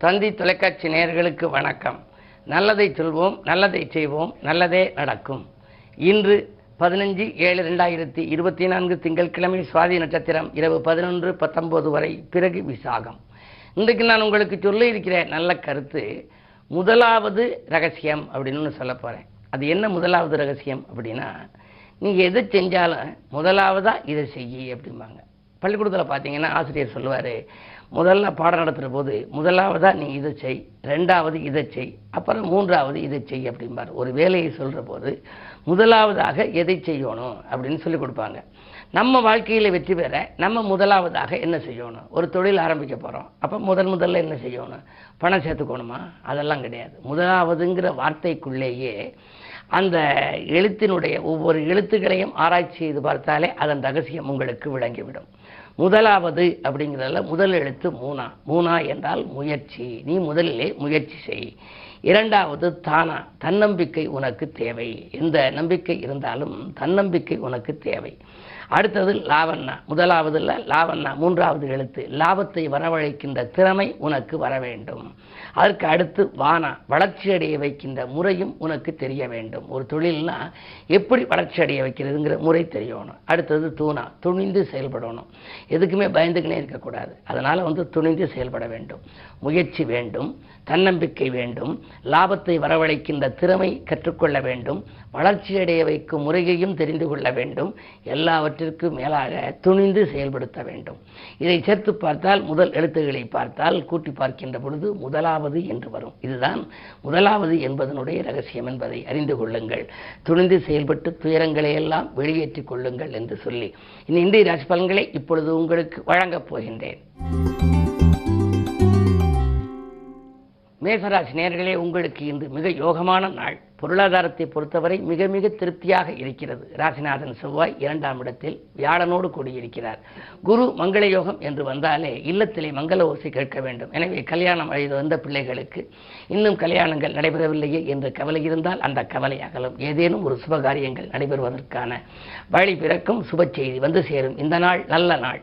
தந்தி தொலைக்காட்சி நேயர்களுக்கு வணக்கம். நல்லதை சொல்வோம், நல்லதை செய்வோம், நல்லதே நடக்கும். இன்று 15/7/2024 திங்கட்கிழமை சுவாதி நட்சத்திரம் இரவு 11:19 வரை, பிறகு விசாகம். இன்றைக்கு நான் உங்களுக்கு சொல்ல இருக்கிற நல்ல கருத்து முதலாவது ரகசியம் அப்படின்னு சொல்ல போகிறேன். அது என்ன முதலாவது ரகசியம் அப்படின்னா, நீங்கள் எதை செஞ்சாலும் முதலாவதா இதை செய்ய அப்படிம்பாங்க. பள்ளிக்கூடத்தில் பார்த்தீங்கன்னா ஆசிரியர் சொல்லுவார், முதல்ல பாடம் நடத்துகிற போது முதலாவதாக நீ இதை செய், ரெண்டாவது இதை செய், அப்புறம் மூன்றாவது இதை செய் அப்படிம்பார். ஒரு வேலையை சொல்கிற போது முதலாவதாக எதை செய்யணும் அப்படின்னு சொல்லி கொடுப்பாங்க. நம்ம வாழ்க்கையில் வெற்றி பெற நம்ம முதலாவதாக என்ன செய்யணும்? ஒரு தொழில் ஆரம்பிக்க போகிறோம், அப்போ முதல்ல என்ன செய்யணும்? பணம் சேர்த்துக்கணுமா? அதெல்லாம் கிடையாது. முதலாவதுங்கிற வார்த்தைக்குள்ளேயே அந்த எழுத்தினுடைய ஒவ்வொரு எழுத்துக்களையும் ஆராய்ச்சி செய்து பார்த்தாலே அதன் ரகசியம் உங்களுக்கு விளங்கிவிடும். முதலாவது அப்படிங்கிறதுல முதல் எழுத்து மூனா என்றால் முயற்சி. நீ முதலிலே முயற்சி செய். இரண்டாவது தானா, தன்னம்பிக்கை உனக்கு தேவை. எந்த நம்பிக்கை இருந்தாலும் தன்னம்பிக்கை உனக்கு தேவை. அடுத்தது லாவண்ணா, முதலாவதுல லாவண்ணா மூன்றாவது எழுத்து, லாபத்தை வரவழைக்கின்ற திறமை உனக்கு வர வேண்டும். அதற்கு அடுத்து வானா, வளர்ச்சி அடைய வைக்கின்ற முறையும் உனக்கு தெரிய வேண்டும். ஒரு தொழில்னா எப்படி வளர்ச்சி அடைய வைக்கிறதுங்கிற முறை தெரியணும். அடுத்தது தூணா, துணிந்து செயல்படணும். எதுக்குமே பயந்துக்கினே இருக்கக்கூடாது. அதனால் துணிந்து செயல்பட வேண்டும். முயற்சி வேண்டும், தன்னம்பிக்கை வேண்டும், லாபத்தை வரவழைக்கின்ற திறமை கற்றுக்கொள்ள வேண்டும், வளர்ச்சி அடைய வைக்கும் முறையையும் தெரிந்து கொள்ள வேண்டும். எல்லாவற்றிற்கும் மேலாக துணிந்து செயல்படுத்த வேண்டும். இதை சேர்த்து பார்த்தால், முதல் எழுத்துக்களை பார்த்தால், கூட்டி பார்க்கின்ற பொழுது முதலாவது என்று வரும். இதுதான் முதலாவது என்பதனுடைய ரகசியம் என்பதை அறிந்து கொள்ளுங்கள். துணிந்து செயல்பட்டு துயரங்களை எல்லாம் வெளியேற்றிக் கொள்ளுங்கள் என்று சொல்லி இன்றைய ராசி பலன்களை இப்பொழுது உங்களுக்கு வழங்கப் போகின்றேன். மேசராசி நேயர்களே, உங்களுக்கு இன்று மிக யோகமான நாள். பொருளாதாரத்தை பொறுத்தவரை மிக மிக திருப்தியாக இருக்கிறது. ராசிநாதன் செவ்வாய் 2ஆம் இடத்தில் வியாழனோடு கூடியிருக்கிறார். குரு மங்கள யோகம் என்று வந்தாலே இல்லத்திலே மங்கள ஓசை கேட்க வேண்டும். எனவே கல்யாணம் அழைத்து வந்த பிள்ளைகளுக்கு இன்னும் கல்யாணங்கள் நடைபெறவில்லையே என்று கவலை இருந்தால் அந்த கவலை அகலும். ஏதேனும் ஒரு சுபகாரியங்கள் நடைபெறுவதற்கான வழி பிறக்கும். சுப செய்தி வந்து சேரும். இந்த நாள் நல்ல நாள்.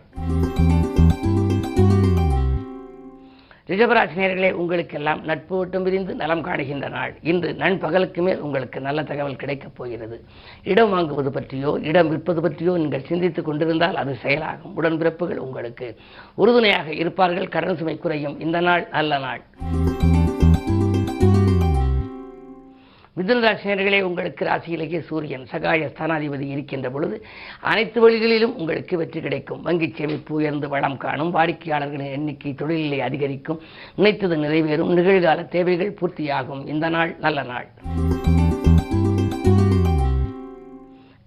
ரிஷபராசி நேயர்களே, உங்களுக்கெல்லாம் நட்பு வட்டம் விரிந்து நலம் காணுகின்ற நாள். இன்று நண்பகலுக்கு மேல் உங்களுக்கு நல்ல தகவல் கிடைக்கப் போகிறது. இடம் வாங்குவது பற்றியோ இடம் விற்பது பற்றியோ நீங்கள் சிந்தித்துக் கொண்டிருந்தால் அது செயலாகும். உடன்பிறப்புகள் உங்களுக்கு உறுதுணையாக இருப்பார்கள். கடன் சுமை குறையும். இந்த நாள் நல்ல நாள். மிதுன ராசி நேயர்களே, உங்களுக்கு ராசியிலேயே சூரியன் சகாய ஸ்தானாதிபதி இருக்கின்ற பொழுது அனைத்து வழிகளிலும் உங்களுக்கு வெற்றி கிடைக்கும். வங்கி சேமிப்பு உயர்ந்து வளம் காணும். வாடிக்கையாளர்களின் எண்ணிக்கை தொழிலிலே அதிகரிக்கும். நினைத்தது நிறைவேறும். நிகழ்கால தேவைகள் பூர்த்தியாகும். இந்த நாள் நல்ல நாள்.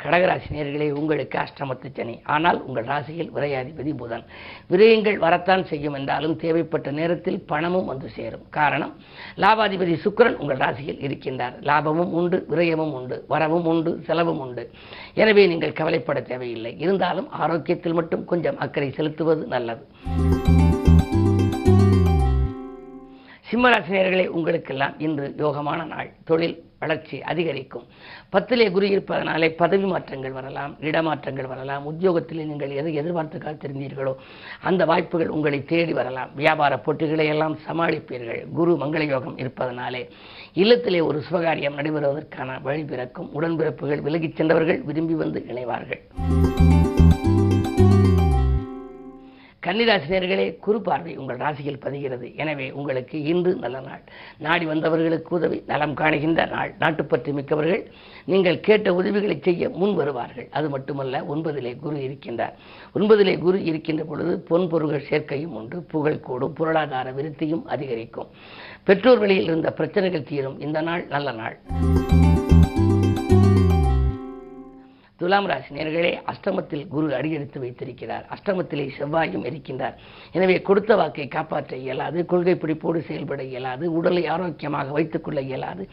கடகராசி நேயர்களே, உங்களுக்கு அஷ்டமத்து சனி. ஆனால் உங்கள் ராசியில் விரையாதிபதி புதன். விரயங்கள் வரத்தான் செய்யும் என்றாலும் தேவைப்பட்ட நேரத்தில் பணமும் வந்து சேரும். காரணம், லாபாதிபதி சுக்கிரன் உங்கள் ராசியில் இருக்கின்றார். லாபமும் உண்டு, விரயமும் உண்டு, வரவும் உண்டு, செலவும் உண்டு. எனவே நீங்கள் கவலைப்பட தேவையில்லை. இருந்தாலும் ஆரோக்கியத்தில் மட்டும் கொஞ்சம் அக்கறை செலுத்துவது நல்லது. சிம்மராசி நேயர்களே, உங்களுக்கெல்லாம் இன்று யோகமான நாள். தொழில் வளர்ச்சி அதிகரிக்கும். 10லே குரு இருப்பதனாலே பதவி மாற்றங்கள் வரலாம், இடமாற்றங்கள் வரலாம். உத்தியோகத்திலே நீங்கள் எதை எதிர்பார்த்து காத்திருந்தீர்களோ அந்த வாய்ப்புகள் உங்களை தேடி வரலாம். வியாபார போட்டிகளை எல்லாம் சமாளிப்பீர்கள். குரு மங்கள யோகம் இருப்பதனாலே இல்லத்திலே ஒரு சுபகாரியம் நடைபெறுவதற்கான வழி பிறக்கும். உடன்பிறப்புகள் விலகிச் சென்றவர்கள் விரும்பி வந்து இணைவார்கள். கன்னிராசி நேயர்களே, குரு பார்வை உங்கள் ராசியில் பதிகிறது. எனவே உங்களுக்கு இன்று நல்ல நாள். நாடி வந்தவர்களுக்கு உதவி நலம் காணுகின்ற நாள். நாட்டுப்பற்று மிக்கவர்கள் நீங்கள் கேட்ட உதவிகளை செய்ய முன் வருவார்கள். அது மட்டுமல்ல, 9லே குரு இருக்கின்றார். 9லே குரு இருக்கின்ற பொழுது பொன் பொருள்கள் சேர்க்கையும் உண்டு. புகழ் கூடும். பொருளாதார விருத்தியும் அதிகரிக்கும். பெற்றோர் வழியில் இருந்த பிரச்சனைகள் தீரும். இந்த நாள் நல்ல நாள். துலாம் ராசி நேயர்களே, அஷ்டமத்தில் குரு அடியெடுத்து வைத்திருக்கிறார். அஷ்டமத்திலே செவ்வாயும் இருக்கின்றார். எனவே கொடுத்த வாக்கை காப்பாற்ற இயலாது. கொள்கை பிடிப்போடு செயல்பட இயலாது. உடலை ஆரோக்கியமாக வைத்துக் கொள்ள இயலாது.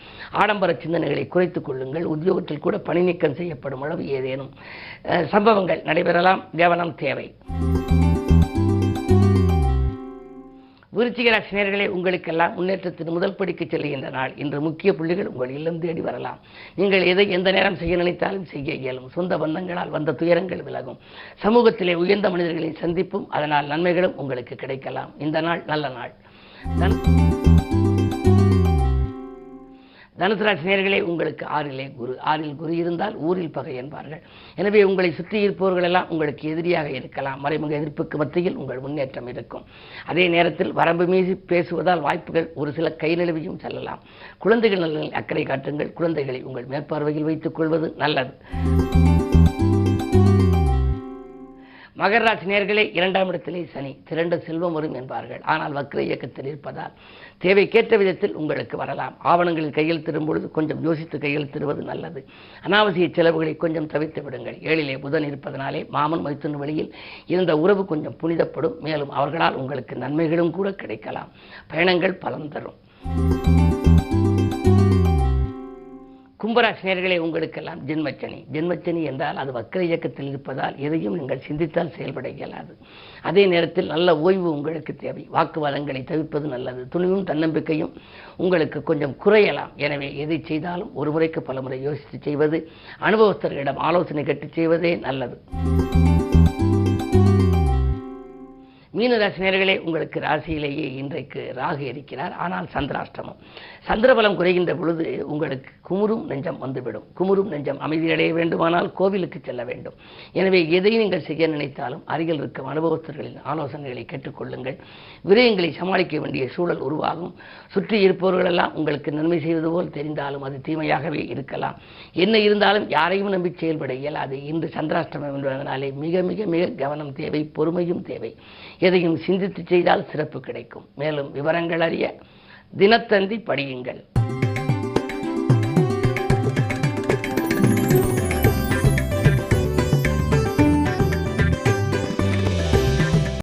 ஆடம்பர சிந்தனைகளை குறைத்துக் கொள்ளுங்கள். உத்தியோகத்தில் கூட பணி நீக்கம் செய்யப்படும் அளவு ஏதேனும் சம்பவங்கள் நடைபெறலாம். கவனம் தேவை. விருச்சிக ராசி நேயர்களே, உங்களுக்கெல்லாம் முன்னேற்றத்தின் முதல் படிக்கு செல்கின்ற நாள். இன்று முக்கிய புள்ளிகள் உங்கள் இல்லம் தேடி வரலாம். நீங்கள் எதை எந்த நேரம் செய்ய நினைத்தாலும் செய்ய இயலும். சொந்த பந்தங்களால் வந்த துயரங்கள் விலகும். சமூகத்திலே உயர்ந்த மனிதர்களின் சந்திப்பும் அதனால் நன்மைகளும் உங்களுக்கு கிடைக்கலாம். இந்த நாள் நல்ல நாள். தனுசு ராசி நேயர்களே, உங்களுக்கு ஆறில் குரு இருந்தால் ஊரில் பகை என்பார்கள். எனவே உங்களை சுற்றி இருப்பவர்கள் எல்லாம் உங்களுக்கு எதிரியாக இருக்கலாம். மறைமுக எதிர்ப்புக்கு மத்தியில் உங்கள் முன்னேற்றம் இருக்கும். அதே நேரத்தில் வரம்பு மீறி பேசுவதால் வாய்ப்புகள் ஒரு சில கை நழுவியும் செல்லலாம். குழந்தைகள் நலனில் அக்கறை காட்டுங்கள். குழந்தைகளை உங்கள் மேற்பார்வையில் வைத்துக் கொள்வது நல்லது. மகர ராசி நேயர்களே, 2ஆம் இடத்திலே சனி, திரண்ட செல்வம் வரும் என்பார்கள். ஆனால் வக்ர இயக்கத்தில் இருப்பதால் தேவைக்கேற்ற விதத்தில் உங்களுக்கு வரலாம். ஆவணங்களில் கையெழுத்திடும் பொழுது கொஞ்சம் யோசித்து கையெழுத்திடுவது நல்லது. அனாவசிய செலவுகளை கொஞ்சம் தவிர்த்து விடுங்கள். 7லே புதன் இருப்பதனாலே மாமன் மைத்துன வழியில் இருந்த உறவு கொஞ்சம் புனிதப்படும். மேலும் அவர்களால் உங்களுக்கு நன்மைகளும் கூட கிடைக்கலாம். பயணங்கள் பலன் தரும். கும்பராசி நேயர்களே, உங்களுக்கெல்லாம் ஜென்மச்சனி என்றால் அது வக்ர இயக்கத்தில் இருப்பதால் எதையும் நீங்கள் சிந்தித்தால் செயல்பட இயலாது. அதே நேரத்தில் நல்ல ஓய்வு உங்களுக்கு தேவை. வாக்குவாதங்களை தவிர்ப்பது நல்லது. துணிவும் தன்னம்பிக்கையும் உங்களுக்கு கொஞ்சம் குறையலாம். எனவே எதை செய்தாலும் ஒரு முறைக்கு பல முறை யோசித்து செய்வது, அனுபவஸ்தர்களிடம் ஆலோசனை கேட்டு செய்வதே நல்லது. மீனராசி நேயர்களே, உங்களுக்கு ராசியிலேயே இன்றைக்கு ராகு இருக்கிறார். ஆனால் சந்திராஷ்டமம். சந்திரபலம் குறைகின்ற பொழுது உங்களுக்கு குமுறும் நெஞ்சம் வந்துவிடும். குமுறும் நெஞ்சம் அமைதியடைய வேண்டுமானால் கோவிலுக்கு செல்ல வேண்டும். எனவே எதை நீங்கள் செய்ய நினைத்தாலும் அருகில் இருக்கும் அனுபவஸ்தர்களின் ஆலோசனைகளை கேட்டுக்கொள்ளுங்கள். விரயங்களை சமாளிக்க வேண்டிய சூழல் உருவாகும். சுற்றி இருப்பவர்களெல்லாம் உங்களுக்கு நன்மை செய்வது போல் தெரிந்தாலும் அது தீமையாகவே இருக்கலாம். என்ன இருந்தாலும் யாரையும் நம்பி செயல்பட இயலாது. இன்று சந்திராஷ்டமம் என்பதனாலே மிக மிக மிக கவனம் தேவை, பொறுமையும் தேவை. எதையும் சிந்தித்து செய்தால் சிறப்பு கிடைக்கும். மேலும் விவரங்கள் அறிய தினத்தந்தி படியுங்கள்.